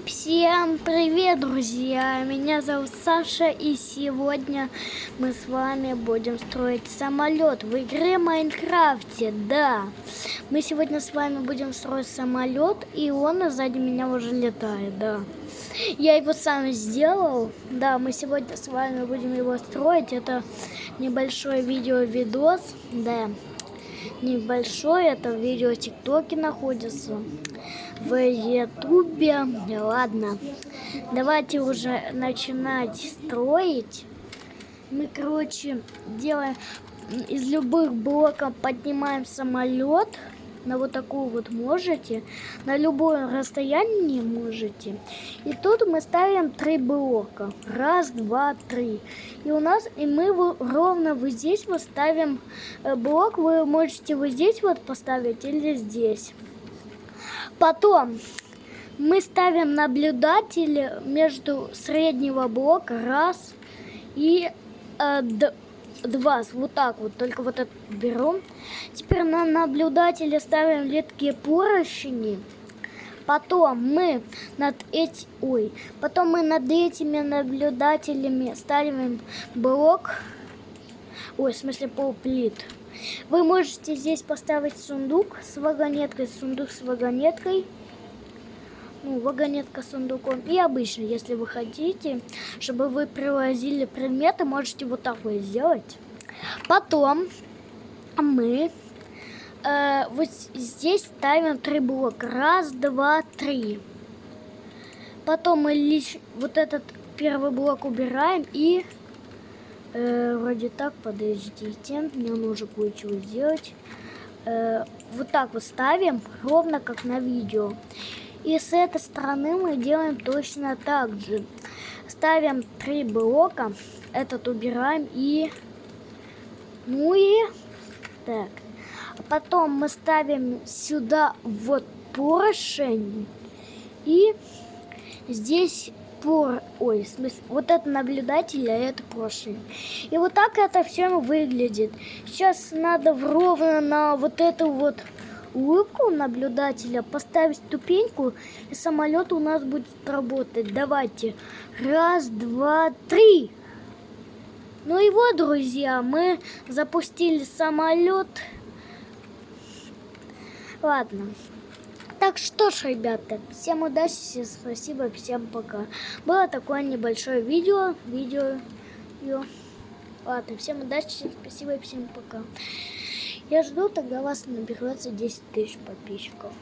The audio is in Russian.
Всем привет, друзья! Меня зовут Саша, и сегодня мы с вами будем строить самолет в игре Майнкрафте. Да, мы сегодня с вами будем строить самолет, и он сзади меня уже летает, да. Я его сам сделал. Да, мы сегодня с вами будем его строить. Это небольшой видео-видос, да. Небольшой, это видео в ТикТоке находится, в Ютубе. Ладно, давайте уже начинать строить. Мы, короче, делаем из любых блоков, поднимаем самолет. На вот такую вот можете, на любое расстояние можете. И тут мы ставим 3 блока. Раз, два, три. И мы ровно вот здесь вот ставим блок. Вы можете вот здесь вот поставить или здесь. Потом мы ставим наблюдатель между среднего блока. Раз и два, вот так вот, только вот это берем. Теперь на наблюдателе ставим легкие поручни. Потом мы над этими наблюдателями ставим блок, в смысле полплит. Вы можете здесь поставить сундук с вагонеткой, вагонетка с сундуком. И обычно, если вы хотите, чтобы вы привозили предметы, можете вот так вот сделать. Потом мы вот здесь ставим 3 блока. Раз, два, три. Потом мы вот этот первый блок убираем и вроде так, подождите, мне нужно кое-что сделать. Вот так вот ставим, ровно как на видео. И с этой стороны мы делаем точно так же. Ставим 3 блока, этот убираем и... так. А потом мы ставим сюда вот поршень. И здесь вот это наблюдатель, а это поршень. И вот так это все выглядит. Сейчас надо ровно на вот эту вот улыбку наблюдателя поставить ступеньку, и самолет у нас будет работать. Давайте. Раз, два, три. Ну и вот, друзья, мы запустили самолет. Ладно. Так что ж, ребята, всем удачи, всем спасибо, всем пока. Было такое небольшое видео. Ладно, всем удачи, всем спасибо и всем пока. Я жду, тогда вас наберется 10 000 подписчиков.